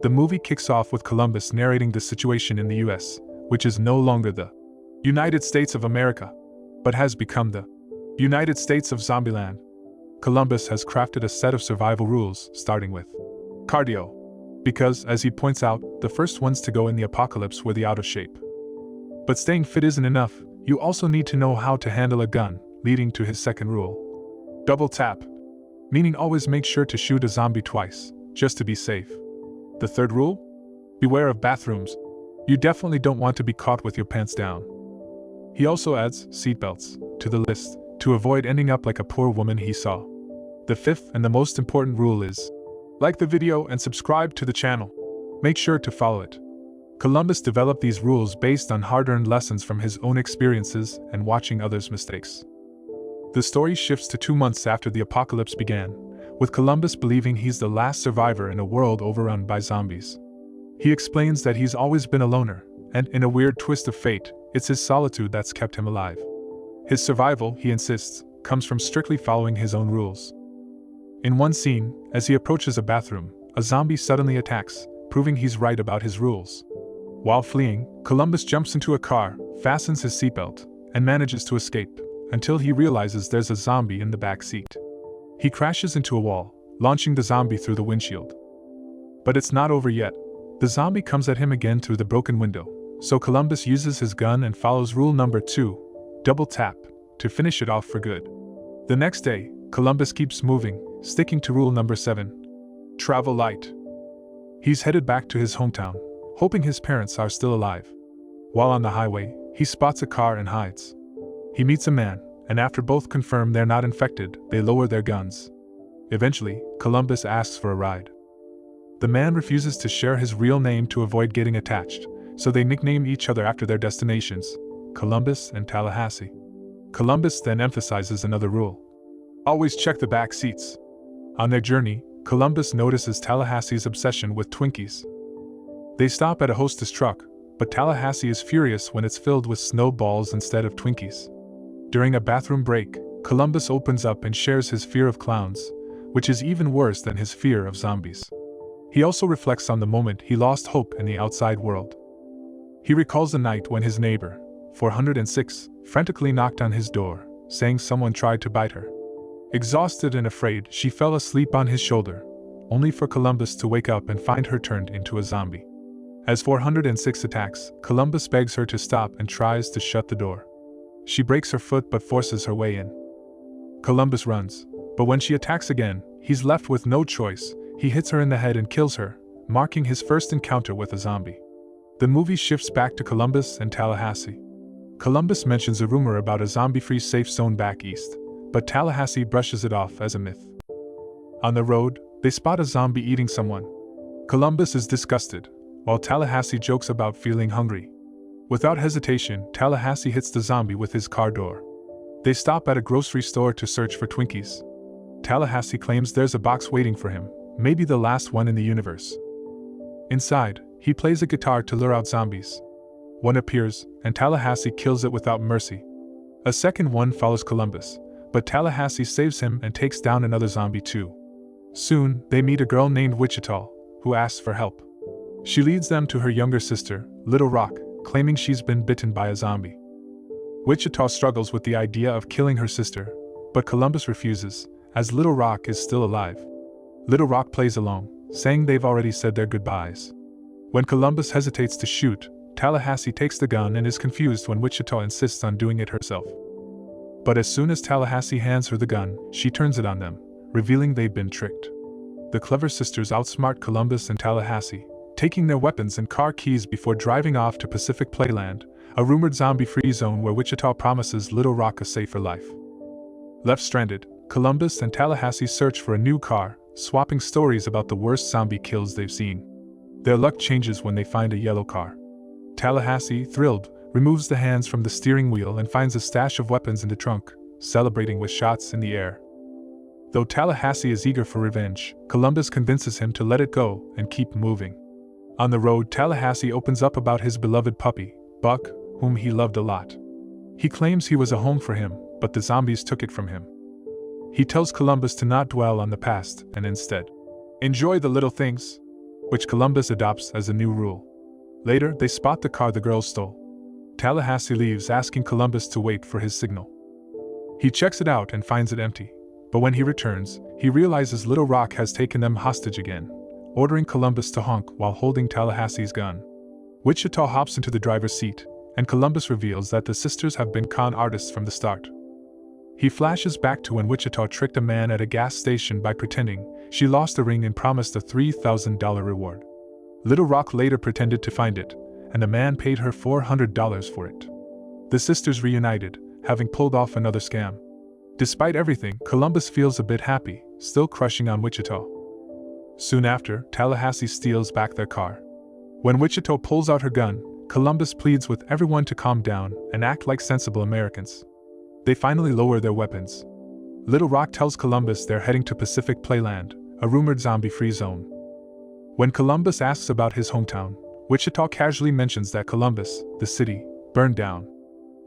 The movie kicks off with Columbus narrating the situation in the US, which is no longer the United States of America, but has become the United States of Zombieland. Columbus has crafted a set of survival rules, starting with cardio, because, as he points out, the first ones to go in the apocalypse were the out of shape. But staying fit isn't enough, you also need to know how to handle a gun, leading to his second rule. Double tap, meaning always make sure to shoot a zombie twice, just to be safe. The third rule? Beware of bathrooms. You definitely don't want to be caught with your pants down. He also adds seatbelts to the list, to avoid ending up like a poor woman he saw. The fifth and the most important rule is, like the video and subscribe to the channel. Make sure to follow it. Columbus developed these rules based on hard-earned lessons from his own experiences and watching others' mistakes. The story shifts to 2 months after the apocalypse began, with Columbus believing he's the last survivor in a world overrun by zombies. He explains that he's always been a loner, and in a weird twist of fate, it's his solitude that's kept him alive. His survival, he insists, comes from strictly following his own rules. In one scene, as he approaches a bathroom, a zombie suddenly attacks, proving he's right about his rules. While fleeing, Columbus jumps into a car, fastens his seatbelt, and manages to escape, until he realizes there's a zombie in the back seat. He crashes into a wall, launching the zombie through the windshield. But it's not over yet. The zombie comes at him again through the broken window, so Columbus uses his gun and follows rule number 2, double tap, to finish it off for good. The next day, Columbus keeps moving, sticking to rule number 7, travel light. He's headed back to his hometown, hoping his parents are still alive. While on the highway, he spots a car and hides. He meets a man, and after both confirm they're not infected, they lower their guns. Eventually, Columbus asks for a ride. The man refuses to share his real name to avoid getting attached, so they nickname each other after their destinations, Columbus and Tallahassee. Columbus then emphasizes another rule. Always check the back seats. On their journey, Columbus notices Tallahassee's obsession with Twinkies. They stop at a Hostess truck, but Tallahassee is furious when it's filled with snowballs instead of Twinkies. During a bathroom break, Columbus opens up and shares his fear of clowns, which is even worse than his fear of zombies. He also reflects on the moment he lost hope in the outside world. He recalls the night when his neighbor, 406, frantically knocked on his door, saying someone tried to bite her. Exhausted and afraid, she fell asleep on his shoulder, only for Columbus to wake up and find her turned into a zombie. As 406 attacks, Columbus begs her to stop and tries to shut the door. She breaks her foot but forces her way in. Columbus runs, but when she attacks again, he's left with no choice. He hits her in the head and kills her, marking his first encounter with a zombie. The movie shifts back to Columbus and Tallahassee. Columbus mentions a rumor about a zombie-free safe zone back east, but Tallahassee brushes it off as a myth. On the road, they spot a zombie eating someone. Columbus is disgusted, while Tallahassee jokes about feeling hungry. Without hesitation, Tallahassee hits the zombie with his car door. They stop at a grocery store to search for Twinkies. Tallahassee claims there's a box waiting for him, maybe the last one in the universe. Inside, he plays a guitar to lure out zombies. One appears, and Tallahassee kills it without mercy. A second one follows Columbus, but Tallahassee saves him and takes down another zombie too. Soon, they meet a girl named Wichita, who asks for help. She leads them to her younger sister, Little Rock, claiming she's been bitten by a zombie. Wichita struggles with the idea of killing her sister, but Columbus refuses, as Little Rock is still alive. Little Rock plays along, saying they've already said their goodbyes. When Columbus hesitates to shoot, Tallahassee takes the gun and is confused when Wichita insists on doing it herself. But as soon as Tallahassee hands her the gun, she turns it on them, revealing they've been tricked. The clever sisters outsmart Columbus and Tallahassee, taking their weapons and car keys before driving off to Pacific Playland, a rumored zombie-free zone where Wichita promises Little Rock a safer life. Left stranded, Columbus and Tallahassee search for a new car, swapping stories about the worst zombie kills they've seen. Their luck changes when they find a yellow car. Tallahassee, thrilled, removes the hands from the steering wheel and finds a stash of weapons in the trunk, celebrating with shots in the air. Though Tallahassee is eager for revenge, Columbus convinces him to let it go and keep moving. On the road, Tallahassee opens up about his beloved puppy, Buck, whom he loved a lot. He claims he was a home for him, but the zombies took it from him. He tells Columbus to not dwell on the past and instead enjoy the little things. which Columbus adopts as a new rule. Later, they spot the car the girls stole. Tallahassee leaves, asking Columbus to wait for his signal. He checks it out and finds it empty, but when he returns, he realizes Little Rock has taken them hostage again, ordering Columbus to honk while holding Tallahassee's gun. Wichita hops into the driver's seat, and Columbus reveals that the sisters have been con artists from the start. He flashes back to when Wichita tricked a man at a gas station by pretending she lost the ring and promised a $3,000 reward. Little Rock later pretended to find it, and the man paid her $400 for it. The sisters reunited, having pulled off another scam. Despite everything, Columbus feels a bit happy, still crushing on Wichita. Soon after, Tallahassee steals back their car. When Wichita pulls out her gun, Columbus pleads with everyone to calm down and act like sensible Americans. They finally lower their weapons. Little Rock tells Columbus they're heading to Pacific Playland, a rumored zombie-free zone. When Columbus asks about his hometown, Wichita casually mentions that Columbus, the city, burned down.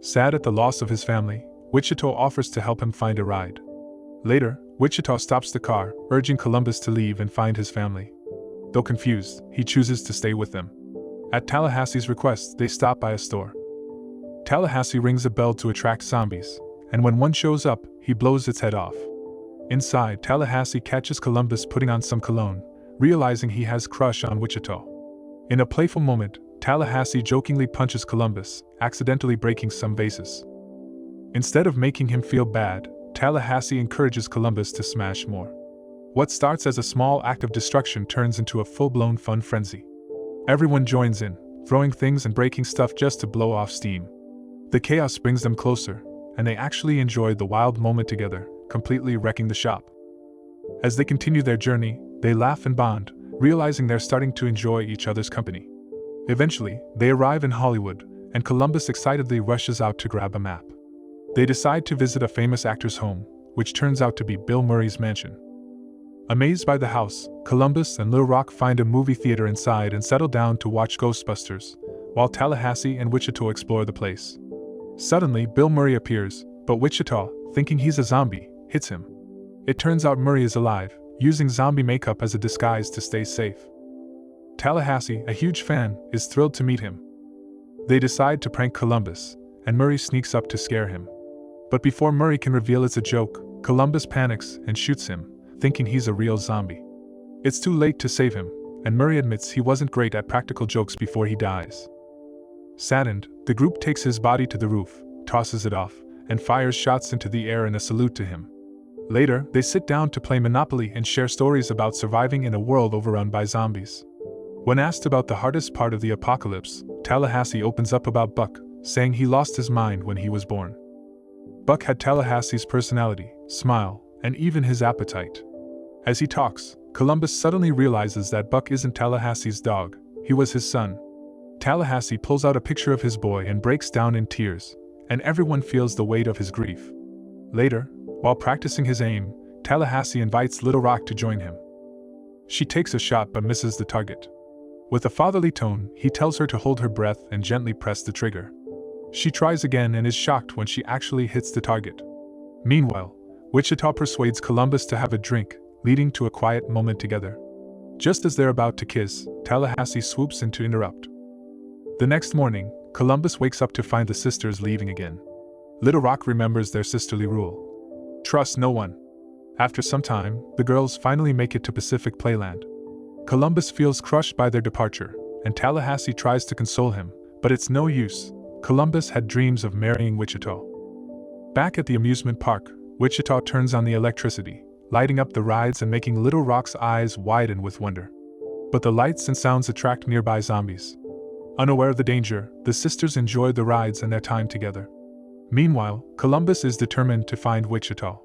Sad at the loss of his family, Wichita offers to help him find a ride. Later, Wichita stops the car, urging Columbus to leave and find his family. Though confused, he chooses to stay with them. At Tallahassee's request, they stop by a store. Tallahassee rings a bell to attract zombies, and when one shows up, he blows its head off. Inside, Tallahassee catches Columbus putting on some cologne, realizing he has crush on Wichita. In a playful moment, Tallahassee jokingly punches Columbus, accidentally breaking some vases. Instead of making him feel bad, Tallahassee encourages Columbus to smash more. What starts as a small act of destruction turns into a full-blown fun frenzy. Everyone joins in, throwing things and breaking stuff just to blow off steam. The chaos brings them closer, and they actually enjoy the wild moment together, completely wrecking the shop. As they continue their journey, they laugh and bond, realizing they're starting to enjoy each other's company. Eventually, they arrive in Hollywood, and Columbus excitedly rushes out to grab a map. They decide to visit a famous actor's home, which turns out to be Bill Murray's mansion. Amazed by the house, Columbus and Little Rock find a movie theater inside and settle down to watch Ghostbusters, while Tallahassee and Wichita explore the place. Suddenly, Bill Murray appears, but Wichita, thinking he's a zombie, hits him. It turns out Murray is alive, using zombie makeup as a disguise to stay safe. Tallahassee, a huge fan, is thrilled to meet him. They decide to prank Columbus, and Murray sneaks up to scare him. But before Murray can reveal it's a joke, Columbus panics and shoots him, thinking he's a real zombie. It's too late to save him, and Murray admits he wasn't great at practical jokes before he dies. Saddened, the group takes his body to the roof, tosses it off, and fires shots into the air in a salute to him. Later, they sit down to play Monopoly and share stories about surviving in a world overrun by zombies. When asked about the hardest part of the apocalypse, Tallahassee opens up about Buck, saying he lost his mind when he was born. Buck had Tallahassee's personality, smile, and even his appetite. As he talks, Columbus suddenly realizes that Buck isn't Tallahassee's dog, he was his son. Tallahassee pulls out a picture of his boy and breaks down in tears, and everyone feels the weight of his grief. Later, while practicing his aim, Tallahassee invites Little Rock to join him. She takes a shot but misses the target. With a fatherly tone, he tells her to hold her breath and gently press the trigger. She tries again and is shocked when she actually hits the target. Meanwhile, Wichita persuades Columbus to have a drink, leading to a quiet moment together. Just as they're about to kiss, Tallahassee swoops in to interrupt. The next morning, Columbus wakes up to find the sisters leaving again. Little Rock remembers their sisterly rule: trust no one. After some time, the girls finally make it to Pacific Playland. Columbus feels crushed by their departure, and Tallahassee tries to console him, but it's no use. Columbus had dreams of marrying Wichita. Back at the amusement park, Wichita turns on the electricity, lighting up the rides and making Little Rock's eyes widen with wonder. But the lights and sounds attract nearby zombies. Unaware of the danger, the sisters enjoy the rides and their time together. Meanwhile, Columbus is determined to find Wichita.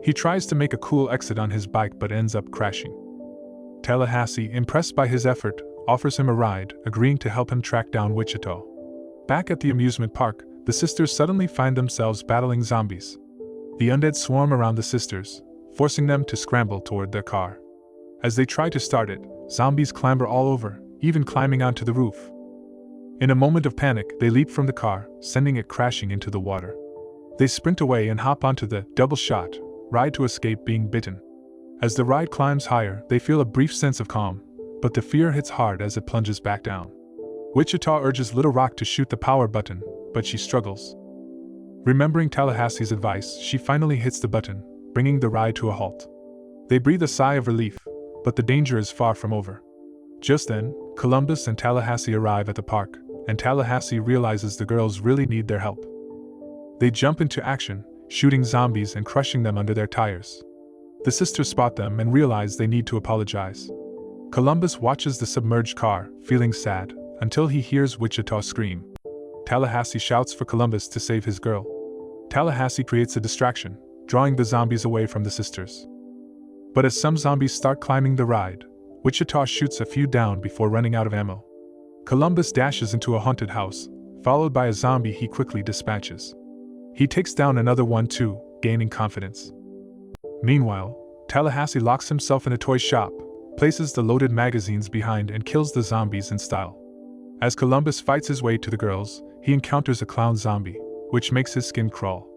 He tries to make a cool exit on his bike but ends up crashing. Tallahassee, impressed by his effort, offers him a ride, agreeing to help him track down Wichita. Back at the amusement park, the sisters suddenly find themselves battling zombies. The undead swarm around the sisters, forcing them to scramble toward their car. As they try to start it, zombies clamber all over, even climbing onto the roof. In a moment of panic, they leap from the car, sending it crashing into the water. They sprint away and hop onto the double-shot ride to escape being bitten. As the ride climbs higher, they feel a brief sense of calm, but the fear hits hard as it plunges back down. Wichita urges Little Rock to shoot the power button, but she struggles. Remembering Tallahassee's advice, she finally hits the button, bringing the ride to a halt. They breathe a sigh of relief, but the danger is far from over. Just then, Columbus and Tallahassee arrive at the park, and Tallahassee realizes the girls really need their help. They jump into action, shooting zombies and crushing them under their tires. The sisters spot them and realize they need to apologize. Columbus watches the submerged car, feeling sad, until he hears Wichita scream. Tallahassee shouts for Columbus to save his girl. Tallahassee creates a distraction, drawing the zombies away from the sisters. But as some zombies start climbing the ride, Wichita shoots a few down before running out of ammo. Columbus dashes into a haunted house, followed by a zombie he quickly dispatches. He takes down another one too, gaining confidence. Meanwhile, Tallahassee locks himself in a toy shop, places the loaded magazines behind and kills the zombies in style. As Columbus fights his way to the girls, he encounters a clown zombie, which makes his skin crawl.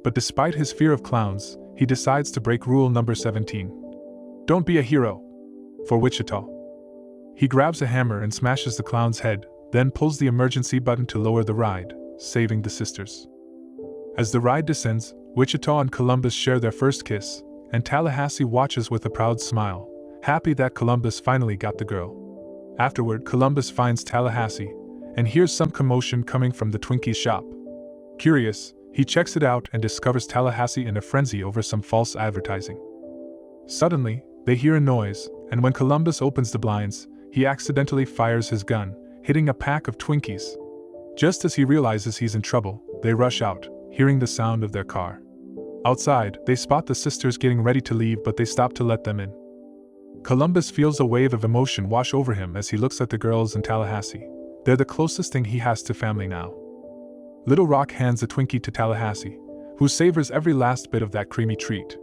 But despite his fear of clowns, he decides to break rule number 17. Don't be a hero. For Wichita. He grabs a hammer and smashes the clown's head, then pulls the emergency button to lower the ride, saving the sisters. As the ride descends, Wichita and Columbus share their first kiss, and Tallahassee watches with a proud smile, happy that Columbus finally got the girl. Afterward, Columbus finds Tallahassee, and hears some commotion coming from the Twinkie shop. Curious, he checks it out and discovers Tallahassee in a frenzy over some false advertising. Suddenly, they hear a noise, and when Columbus opens the blinds, he accidentally fires his gun, hitting a pack of Twinkies. Just as he realizes he's in trouble, they rush out, hearing the sound of their car. Outside, they spot the sisters getting ready to leave, but they stop to let them in. Columbus feels a wave of emotion wash over him as he looks at the girls and Tallahassee. They're the closest thing he has to family now. Little Rock hands a Twinkie to Tallahassee, who savors every last bit of that creamy treat.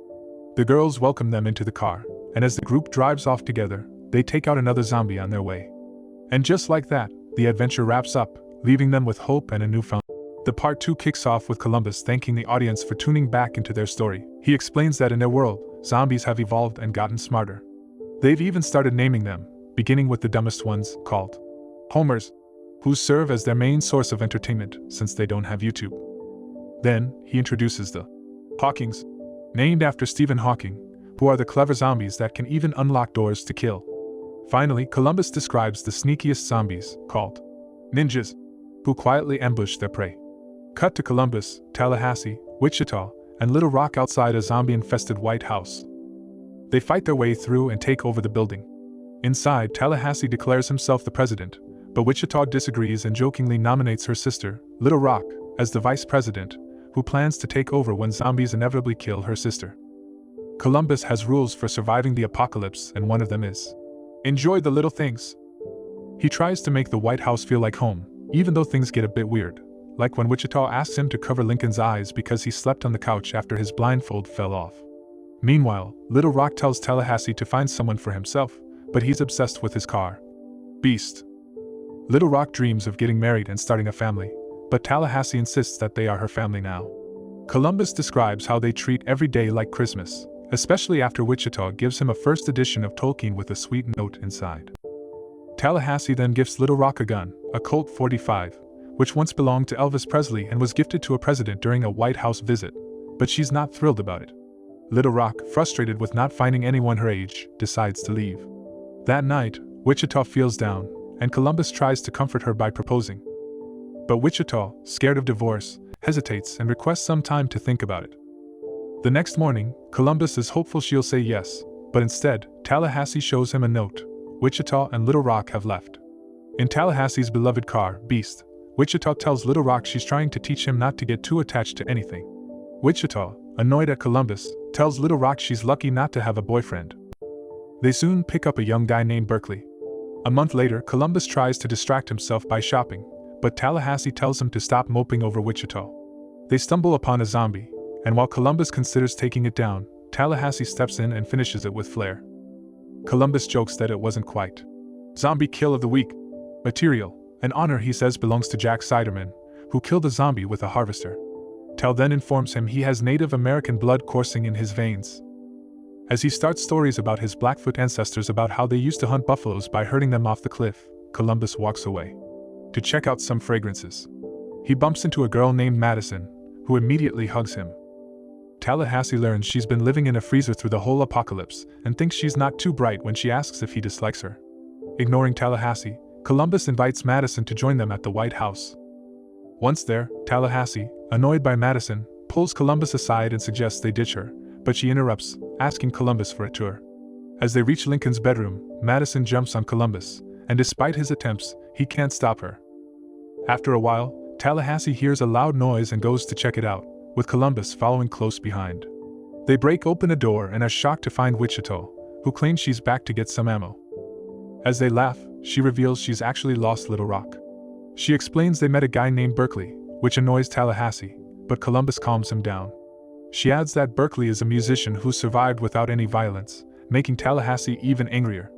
The girls welcome them into the car, and as the group drives off together, they take out another zombie on their way. And just like that, the adventure wraps up, leaving them with hope and a newfound. The part 2 kicks off with Columbus thanking the audience for tuning back into their story. He explains that in their world, zombies have evolved and gotten smarter. They've even started naming them, beginning with the dumbest ones, called homers, who serve as their main source of entertainment since they don't have YouTube. Then, he introduces the Hawkings, named after Stephen Hawking, who are the clever zombies that can even unlock doors to kill. Finally, Columbus describes the sneakiest zombies, called ninjas, who quietly ambush their prey. Cut to Columbus, Tallahassee, Wichita, and Little Rock outside a zombie-infested White House. They fight their way through and take over the building. Inside, Tallahassee declares himself the president, but Wichita disagrees and jokingly nominates her sister, Little Rock, as the vice president, who plans to take over when zombies inevitably kill her sister. Columbus has rules for surviving the apocalypse, and one of them is enjoy the little things. He tries to make the White House feel like home, even though things get a bit weird, like when Wichita asks him to cover Lincoln's eyes because he slept on the couch after his blindfold fell off. Meanwhile, Little Rock tells Tallahassee to find someone for himself, but he's obsessed with his car. Beast. Little Rock dreams of getting married and starting a family, but Tallahassee insists that they are her family now. Columbus describes how they treat every day like Christmas, especially after Wichita gives him a first edition of Tolkien with a sweet note inside. Tallahassee then gifts Little Rock a gun, a Colt 45, which once belonged to Elvis Presley and was gifted to a president during a White House visit, but she's not thrilled about it. Little Rock, frustrated with not finding anyone her age, decides to leave. That night, Wichita feels down, and Columbus tries to comfort her by proposing. But Wichita, scared of divorce, hesitates and requests some time to think about it. The next morning, Columbus is hopeful she'll say yes, but instead, Tallahassee shows him a note. Wichita and Little Rock have left. In Tallahassee's beloved car, Beast, Wichita tells Little Rock she's trying to teach him not to get too attached to anything. Wichita, annoyed at Columbus, tells Little Rock she's lucky not to have a boyfriend. They soon pick up a young guy named Berkeley. A month later, Columbus tries to distract himself by shopping, but Tallahassee tells him to stop moping over Wichita. They stumble upon a zombie, and while Columbus considers taking it down, Tallahassee steps in and finishes it with flair. Columbus jokes that it wasn't quite zombie kill of the week material, an honor he says belongs to Jack Siderman, who killed a zombie with a harvester. Tal then informs him he has Native American blood coursing in his veins. As he starts stories about his Blackfoot ancestors about how they used to hunt buffaloes by herding them off the cliff, Columbus walks away to check out some fragrances. He bumps into a girl named Madison, who immediately hugs him. Tallahassee learns she's been living in a freezer through the whole apocalypse and thinks she's not too bright when she asks if he dislikes her. Ignoring Tallahassee, Columbus invites Madison to join them at the White House. Once there, Tallahassee, annoyed by Madison, pulls Columbus aside and suggests they ditch her, but she interrupts, asking Columbus for a tour. As they reach Lincoln's bedroom, Madison jumps on Columbus, and despite his attempts, he can't stop her. After a while, Tallahassee hears a loud noise and goes to check it out, with Columbus following close behind. They break open a door and are shocked to find Wichita, who claims she's back to get some ammo. As they laugh, she reveals she's actually lost Little Rock. She explains they met a guy named Berkeley, which annoys Tallahassee, but Columbus calms him down. She adds that Berkeley is a musician who survived without any violence, making Tallahassee even angrier.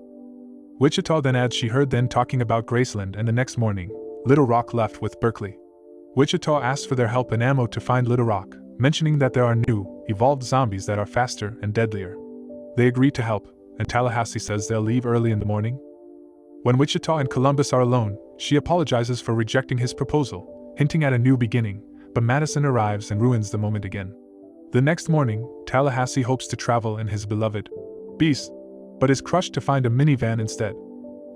Wichita then adds she heard them talking about Graceland, and the next morning, Little Rock left with Berkeley. Wichita asks for their help and ammo to find Little Rock, mentioning that there are new, evolved zombies that are faster and deadlier. They agree to help, and Tallahassee says they'll leave early in the morning. When Wichita and Columbus are alone, she apologizes for rejecting his proposal, hinting at a new beginning, but Madison arrives and ruins the moment again. The next morning, Tallahassee hopes to travel in his beloved Beast, but is crushed to find a minivan instead.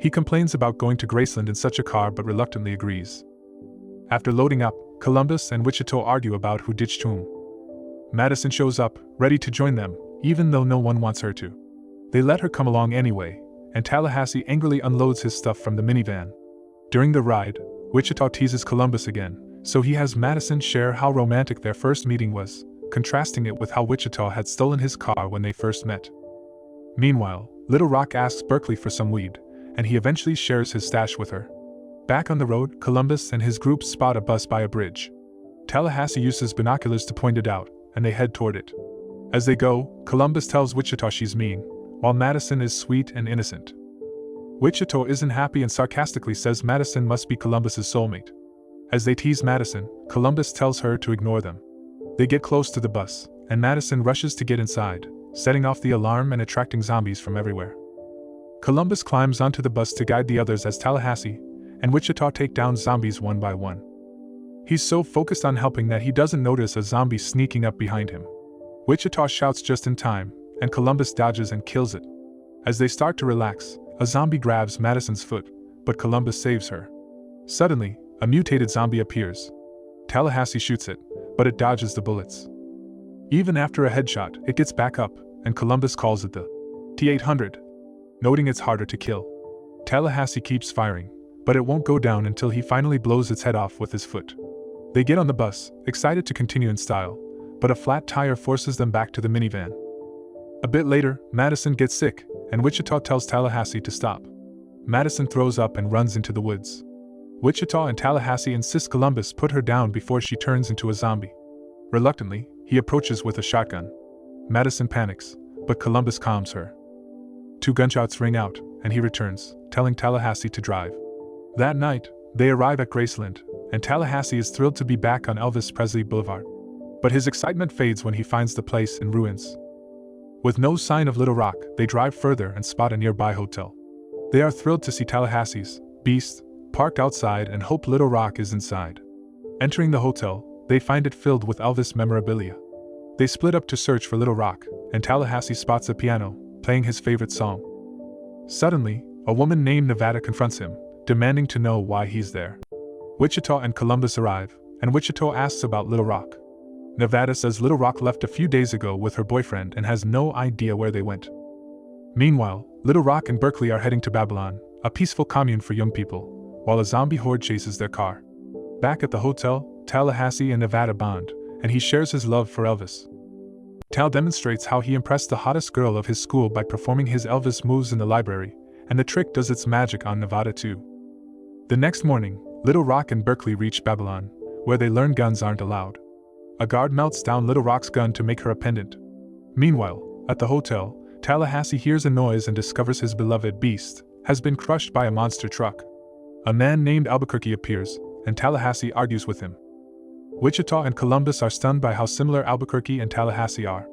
He complains about going to Graceland in such a car but reluctantly agrees. After loading up, Columbus and Wichita argue about who ditched whom. Madison shows up, ready to join them, even though no one wants her to. They let her come along anyway, and Tallahassee angrily unloads his stuff from the minivan. During the ride, Wichita teases Columbus again, so he has Madison share how romantic their first meeting was, contrasting it with how Wichita had stolen his car when they first met. Meanwhile, Little Rock asks Berkeley for some weed, and he eventually shares his stash with her. Back on the road, Columbus and his group spot a bus by a bridge. Tallahassee uses binoculars to point it out, and they head toward it. As they go, Columbus tells Wichita she's mean, while Madison is sweet and innocent. Wichita isn't happy and sarcastically says Madison must be Columbus's soulmate. As they tease Madison, Columbus tells her to ignore them. They get close to the bus, and Madison rushes to get inside, setting off the alarm and attracting zombies from everywhere. Columbus climbs onto the bus to guide the others as Tallahassee and Wichita take down zombies one by one. He's so focused on helping that he doesn't notice a zombie sneaking up behind him. Wichita shouts just in time, and Columbus dodges and kills it. As they start to relax, a zombie grabs Madison's foot, but Columbus saves her. Suddenly, a mutated zombie appears. Tallahassee shoots it, but it dodges the bullets. Even after a headshot, it gets back up, and Columbus calls it the T-800, noting it's harder to kill. Tallahassee keeps firing, but it won't go down until he finally blows its head off with his foot. They get on the bus, excited to continue in style, but a flat tire forces them back to the minivan. A bit later, Madison gets sick, and Wichita tells Tallahassee to stop. Madison throws up and runs into the woods. Wichita and Tallahassee insist Columbus put her down before she turns into a zombie. Reluctantly, he approaches with a shotgun. Madison panics, but Columbus calms her. 2 gunshots ring out, and he returns, telling Tallahassee to drive. That night, they arrive at Graceland, and Tallahassee is thrilled to be back on Elvis Presley Boulevard. But his excitement fades when he finds the place in ruins. With no sign of Little Rock, they drive further and spot a nearby hotel. They are thrilled to see Tallahassee's Beast parked outside and hope Little Rock is inside. Entering the hotel, they find it filled with Elvis memorabilia. They split up to search for Little Rock, and Tallahassee spots a piano, playing his favorite song. Suddenly, a woman named Nevada confronts him, demanding to know why he's there. Wichita and Columbus arrive, and Wichita asks about Little Rock. Nevada says Little Rock left a few days ago with her boyfriend and has no idea where they went. Meanwhile, Little Rock and Berkeley are heading to Babylon, a peaceful commune for young people, while a zombie horde chases their car. Back at the hotel, Tallahassee and Nevada bond, and he shares his love for Elvis. Tal demonstrates how he impressed the hottest girl of his school by performing his Elvis moves in the library, and the trick does its magic on Nevada too. The next morning, Little Rock and Berkeley reach Babylon, where they learn guns aren't allowed. A guard melts down Little Rock's gun to make her a pendant. Meanwhile, at the hotel, Tallahassee hears a noise and discovers his beloved Beast has been crushed by a monster truck. A man named Albuquerque appears, and Tallahassee argues with him. Wichita and Columbus are stunned by how similar Albuquerque and Tallahassee are.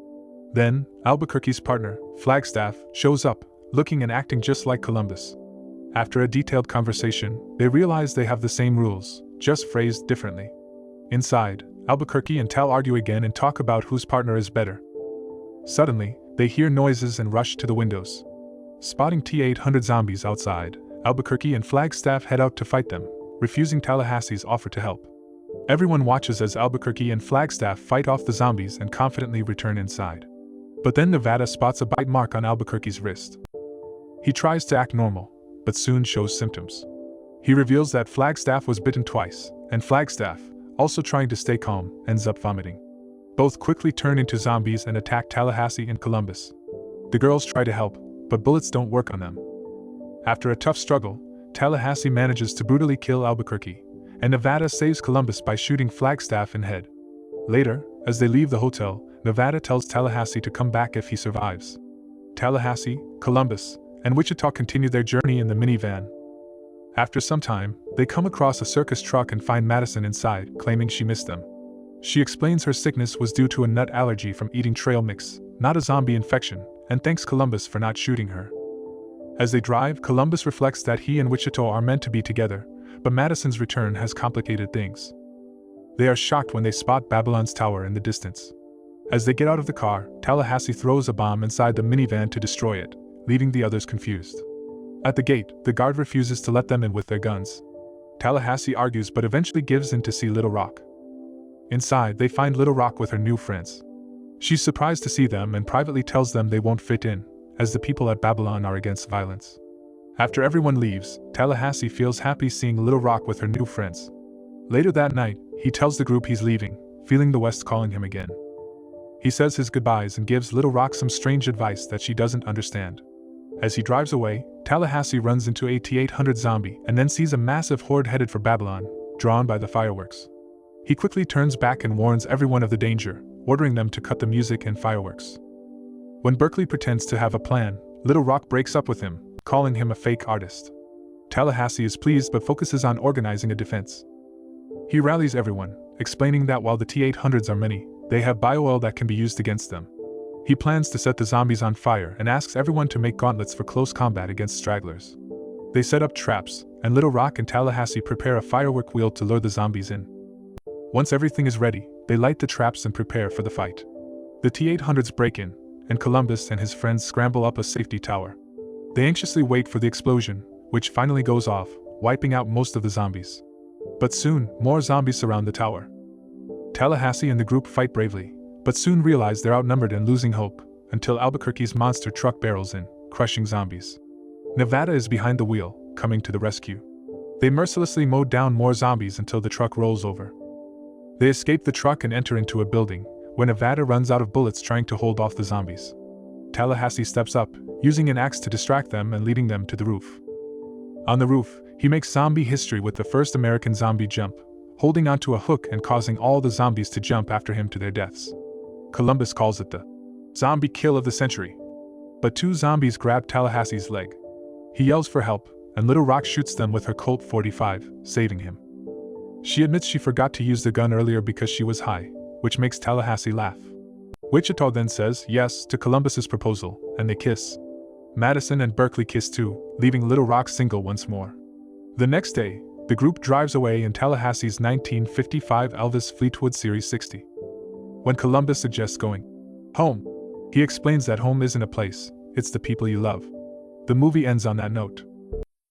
Then, Albuquerque's partner, Flagstaff, shows up, looking and acting just like Columbus. After a detailed conversation, they realize they have the same rules, just phrased differently. Inside, Albuquerque and Tal argue again and talk about whose partner is better. Suddenly, they hear noises and rush to the windows. Spotting T-800 zombies outside, Albuquerque and Flagstaff head out to fight them, refusing Tallahassee's offer to help. Everyone watches as Albuquerque and Flagstaff fight off the zombies and confidently return inside. But then Nevada spots a bite mark on Albuquerque's wrist. He tries to act normal, but soon shows symptoms. He reveals that Flagstaff was bitten twice, and Flagstaff, also trying to stay calm, ends up vomiting. Both quickly turn into zombies and attack Tallahassee and Columbus. The girls try to help, but bullets don't work on them. After a tough struggle, Tallahassee manages to brutally kill Albuquerque, and Nevada saves Columbus by shooting Flagstaff in the head. Later, as they leave the hotel, Nevada tells Tallahassee to come back if he survives. Tallahassee, Columbus, and Wichita continue their journey in the minivan. After some time, they come across a circus truck and find Madison inside, claiming she missed them. She explains her sickness was due to a nut allergy from eating trail mix, not a zombie infection, and thanks Columbus for not shooting her. As they drive, Columbus reflects that he and Wichita are meant to be together, but Madison's return has complicated things. They are shocked when they spot Babylon's tower in the distance. As they get out of the car, Tallahassee throws a bomb inside the minivan to destroy it, leaving the others confused. At the gate, the guard refuses to let them in with their guns. Tallahassee argues but eventually gives in to see Little Rock. Inside, they find Little Rock with her new friends. She's surprised to see them and privately tells them they won't fit in, as the people at Babylon are against violence. After everyone leaves, Tallahassee feels happy seeing Little Rock with her new friends. Later that night, he tells the group he's leaving, feeling the West calling him again. He says his goodbyes and gives Little Rock some strange advice that she doesn't understand. As he drives away, Tallahassee runs into a T-800 zombie and then sees a massive horde headed for Babylon, drawn by the fireworks. He quickly turns back and warns everyone of the danger, ordering them to cut the music and fireworks. When Berkeley pretends to have a plan, Little Rock breaks up with him, calling him a fake artist. Tallahassee is pleased but focuses on organizing a defense. He rallies everyone, explaining that while the T-800s are many, they have biooil that can be used against them. He plans to set the zombies on fire and asks everyone to make gauntlets for close combat against stragglers. They set up traps, and Little Rock and Tallahassee prepare a firework wheel to lure the zombies in. Once everything is ready, they light the traps and prepare for the fight. The T-800s break in, and Columbus and his friends scramble up a safety tower. They anxiously wait for the explosion, which finally goes off, wiping out most of the zombies. But soon, more zombies surround the tower. Tallahassee and the group fight bravely, but soon realize they're outnumbered and losing hope, until Albuquerque's monster truck barrels in, crushing zombies. Nevada is behind the wheel, coming to the rescue. They mercilessly mow down more zombies until the truck rolls over. They escape the truck and enter into a building, when Nevada runs out of bullets trying to hold off the zombies. Tallahassee steps up, using an axe to distract them and leading them to the roof. On the roof, he makes zombie history with the first American zombie jump, holding onto a hook and causing all the zombies to jump after him to their deaths. Columbus calls it the zombie kill of the century. But two zombies grab Tallahassee's leg. He yells for help, and Little Rock shoots them with her Colt 45, saving him. She admits she forgot to use the gun earlier because she was high, which makes Tallahassee laugh. Wichita then says yes to Columbus's proposal, and they kiss. Madison and Berkeley kiss too, leaving Little Rock single once more. The next day, the group drives away in Tallahassee's 1955 Elvis Fleetwood Series 60. When Columbus suggests going home, he explains that home isn't a place, it's the people you love. The movie ends on that note.